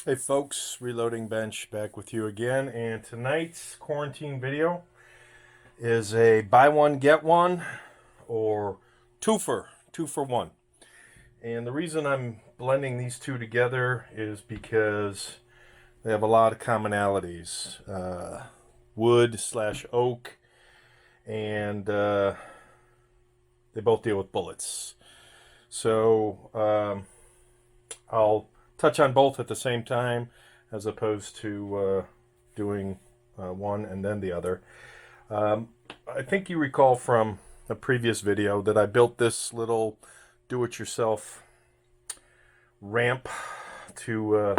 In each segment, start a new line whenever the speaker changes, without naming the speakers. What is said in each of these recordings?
Hey folks, Reloading Bench back with you again, and tonight's quarantine video is a buy one get one or two for one. And the reason I'm blending these two together is because they have a lot of commonalities. Wood slash oak, and they both deal with bullets. So I'll touch on both at the same time as opposed to doing one and then the other. I think you recall from a previous video that I built this little do-it-yourself ramp to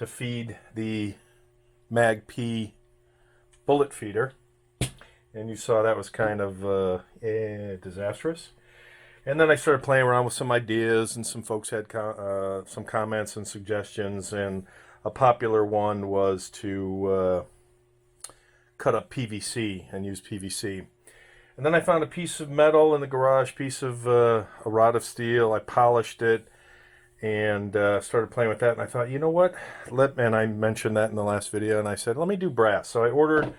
feed the Mag-P bullet feeder, and you saw that was kind of disastrous. And then I started playing around with some ideas, and some folks had some comments and suggestions. And a popular one was to cut up PVC and use PVC. And then I found a piece of metal in the garage, piece of a rod of steel. I polished it and started playing with that. And I thought, you know what? And I mentioned that in the last video, and I said, let me do brass. So I ordered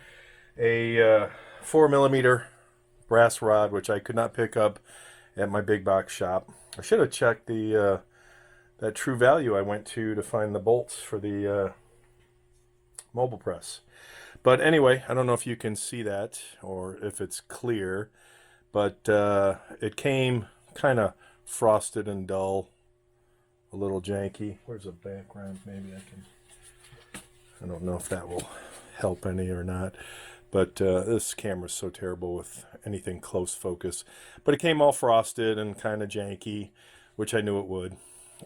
a 4mm brass rod, which I could not pick up at my big box shop. I should have checked the that True Value I went to find the bolts for the mobile press. But anyway, I don't know if you can see that or if it's clear, but it came kind of frosted and dull, a little janky. Where's the background? Maybe I don't know if that will help any or not. But this camera's so terrible with anything close focus. But it came all frosted and kind of janky, which I knew it would.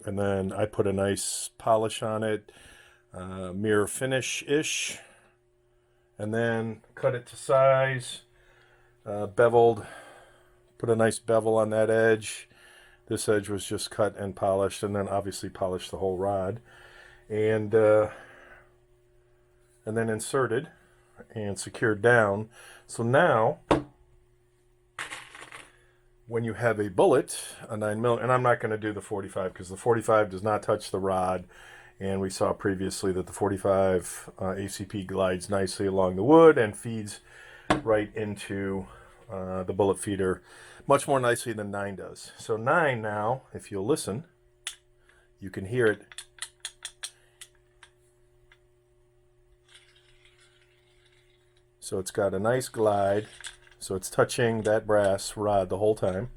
And then I put a nice polish on it, mirror finish-ish. And then cut it to size, beveled, put a nice bevel on that edge. This edge was just cut and polished, and then obviously polished the whole rod. And then inserted and secured down. So now, when you have a bullet, a 9mm, and I'm not going to do the 45 because the 45 does not touch the rod, and we saw previously that the 45 ACP glides nicely along the wood and feeds right into the bullet feeder much more nicely than 9 does. So 9 now, if you'll listen, you can hear it. So it's got a nice glide, so it's touching that brass rod the whole time.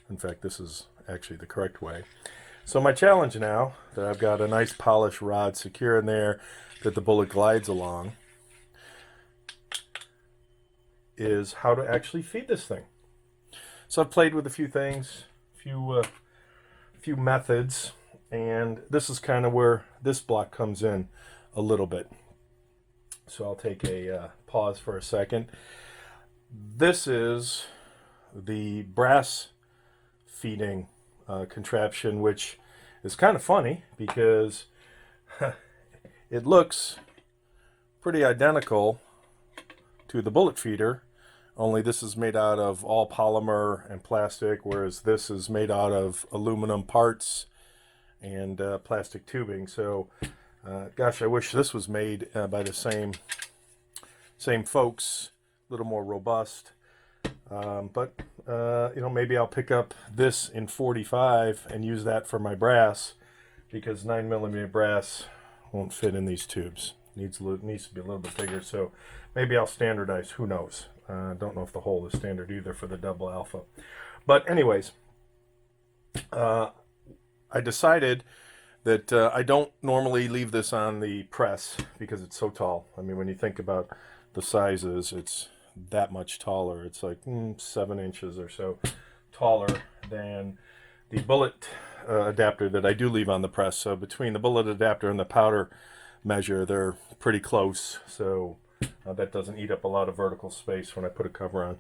In fact, this is actually the correct way. So my challenge now, that I've got a nice polished rod secure in there that the bullet glides along, is how to actually feed this thing. So I've played with a few things, a few methods, and this is kind of where this block comes in a little bit. So I'll take a pause for a second. This is the brass feeding contraption, which is kind of funny because it looks pretty identical to the bullet feeder, only this is made out of all polymer and plastic, whereas this is made out of aluminum parts and plastic tubing. So gosh, I wish this was made by the same folks, a little more robust. But you know, maybe I'll pick up this in 45 and use that for my brass, because 9mm brass won't fit in these tubes. Needs to be a little bit bigger. So maybe I'll standardize. Who knows? Don't know if the hole is standard either for the double alpha. But anyways, I decided that I don't normally leave this on the press because it's so tall. I mean, when you think about the sizes, it's that much taller. It's like 7 inches or so taller than the bullet adapter that I do leave on the press. So between the bullet adapter and the powder measure, they're pretty close. So that doesn't eat up a lot of vertical space when I put a cover on.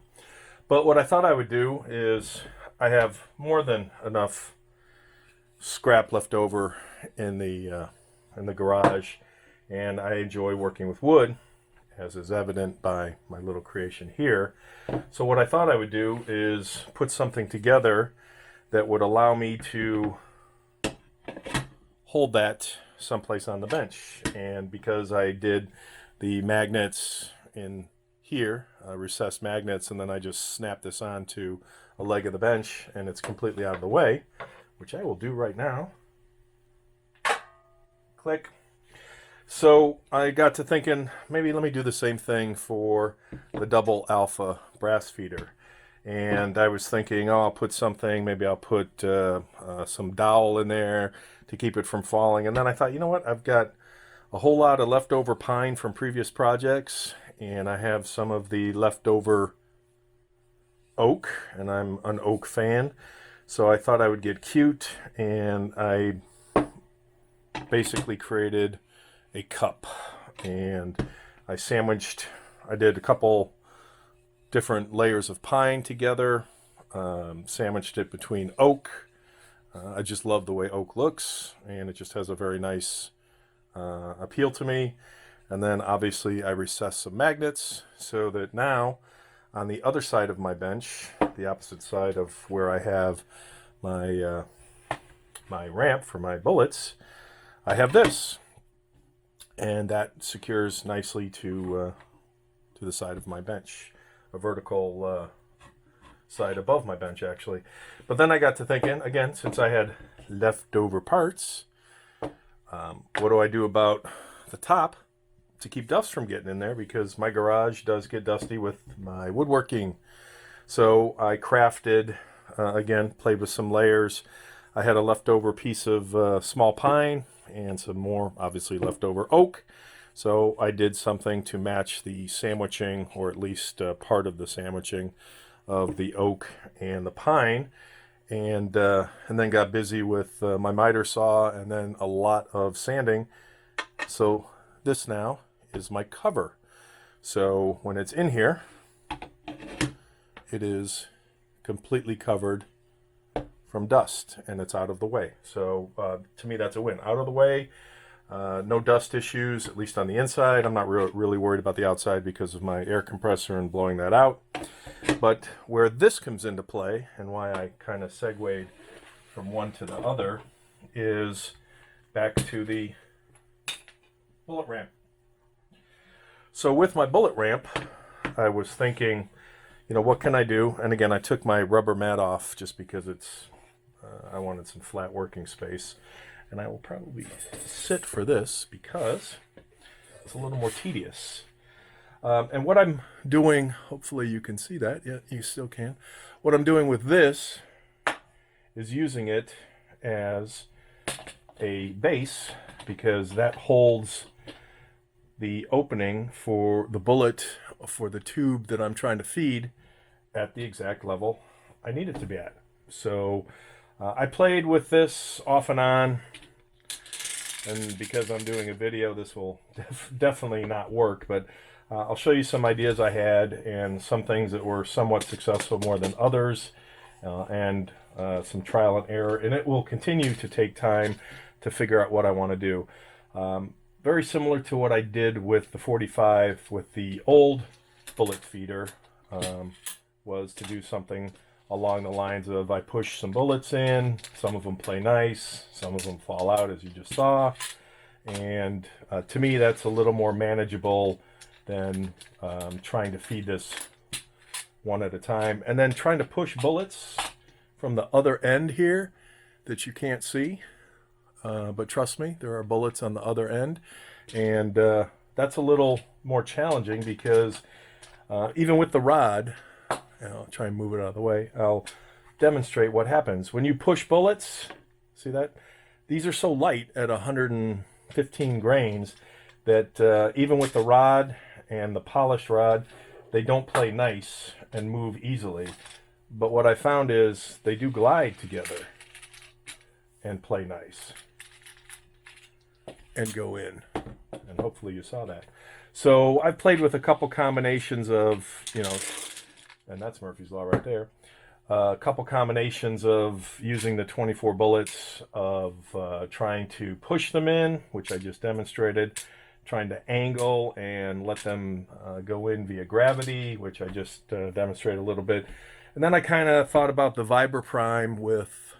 But what I thought I would do is, I have more than enough scrap left over in the garage, and I enjoy working with wood, as is evident by my little creation here. So what I thought I would do is put something together that would allow me to hold that someplace on the bench. And because I did the magnets in here, recessed magnets, and then I just snap this onto a leg of the bench and it's completely out of the way, which I will do right now. Click. So I got to thinking, maybe let me do the same thing for the double alpha brass feeder. And I was thinking, oh, I'll put something, maybe I'll put some dowel in there to keep it from falling. And then I thought, you know what, I've got a whole lot of leftover pine from previous projects, and I have some of the leftover oak, and I'm an oak fan. So I thought I would get cute, and I basically created a cup, and I did a couple different layers of pine together, sandwiched it between oak. I just love the way oak looks, and it just has a very nice appeal to me. And then obviously I recessed some magnets so that now on the other side of my bench, the opposite side of where I have my my ramp for my bullets, I have this, and that secures nicely to the side of my bench, a vertical side above my bench actually. But then I got to thinking again, since I had leftover parts, what do I do about the top to keep dust from getting in there, because my garage does get dusty with my woodworking. So I crafted, again, played with some layers. I had a leftover piece of small pine and some more, obviously, leftover oak. So I did something to match the sandwiching, or at least part of the sandwiching of the oak and the pine. And then got busy with my miter saw and then a lot of sanding. So this now is my cover. So when it's in here, it is completely covered from dust and it's out of the way. So to me, that's a win. Out of the way, no dust issues, at least on the inside. I'm not really worried about the outside because of my air compressor and blowing that out. But where this comes into play, and why I kind of segued from one to the other, is back to the bullet ramp. So with my bullet ramp, I was thinking, you know, what can I do? And again, I took my rubber mat off just because it's, I wanted some flat working space. And I will probably sit for this because it's a little more tedious. And what I'm doing, hopefully you can see that. Yeah, you still can. What I'm doing with this is using it as a base, because that holds the opening for the bullet for the tube that I'm trying to feed at the exact level I need it to be at. So I played with this off and on, and because I'm doing a video, this will definitely not work, but I'll show you some ideas I had and some things that were somewhat successful more than others, and some trial and error, and it will continue to take time to figure out what I want to do. Very similar to what I did with the 45 with the old bullet feeder, was to do something along the lines of I push some bullets in, some of them play nice, some of them fall out as you just saw, and to me that's a little more manageable than trying to feed this one at a time, and then trying to push bullets from the other end here that you can't see. But trust me, there are bullets on the other end, and that's a little more challenging because even with the rod, and I'll try and move it out of the way, I'll demonstrate what happens. When you push bullets, see that? These are so light at 115 grains that even with the rod and the polished rod, they don't play nice and move easily. But what I found is they do glide together and play nice and go in, and hopefully you saw that. So I've played with a couple combinations of, you know, and that's Murphy's Law right there, a couple combinations of using the 24 bullets, of trying to push them in, which I just demonstrated, trying to angle and let them go in via gravity, which I just demonstrated a little bit. And then I kind of thought about the Vibra Prime with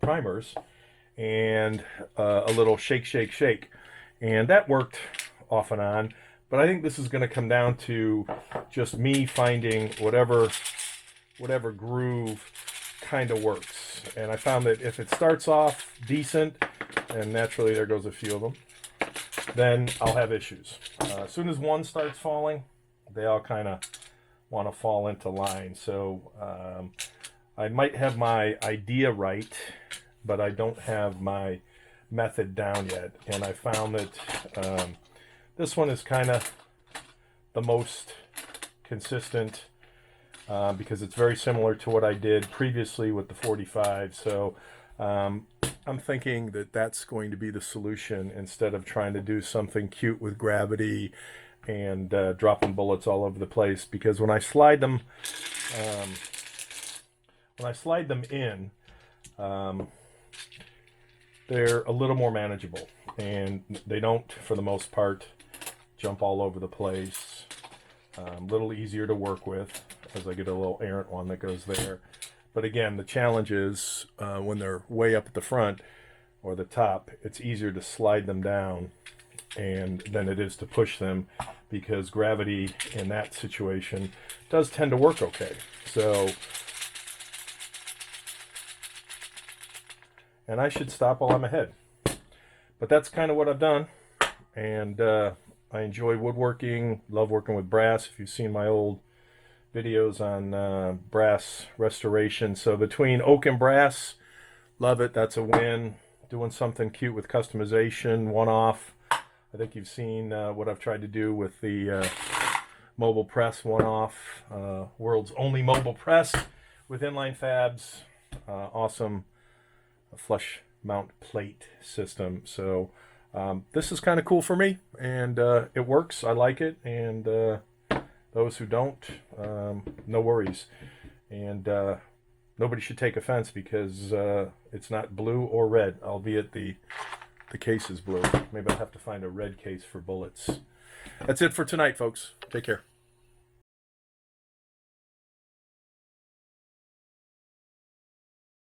primers, and a little shake, shake, shake. And that worked off and on. But I think this is going to come down to just me finding whatever groove kind of works. And I found that if it starts off decent, and naturally there goes a few of them, then I'll have issues. As soon as one starts falling, they all kind of want to fall into line. So I might have my idea right, but I don't have my method down yet. And I found that this one is kind of the most consistent because it's very similar to what I did previously with the 45. So I'm thinking that that's going to be the solution instead of trying to do something cute with gravity and dropping bullets all over the place. Because when I slide them in, they're a little more manageable, and they don't, for the most part, jump all over the place. A little easier to work with, as I get a little errant one that goes there. But again, the challenge is when they're way up at the front or the top, it's easier to slide them down than it is to push them, because gravity in that situation does tend to work okay. So, and I should stop while I'm ahead. But that's kind of what I've done. And I enjoy woodworking, love working with brass. If you've seen my old videos on brass restoration. So between oak and brass, love it. That's a win. Doing something cute with customization, one-off. I think you've seen what I've tried to do with the mobile press one-off. World's only mobile press with inline fabs. Awesome flush mount plate system. So this is kind of cool for me, and it works. I like it, and those who don't, no worries. And nobody should take offense, because it's not blue or red, albeit the case is blue. Maybe I'll have to find a red case for bullets. That's it for tonight, folks. Take care.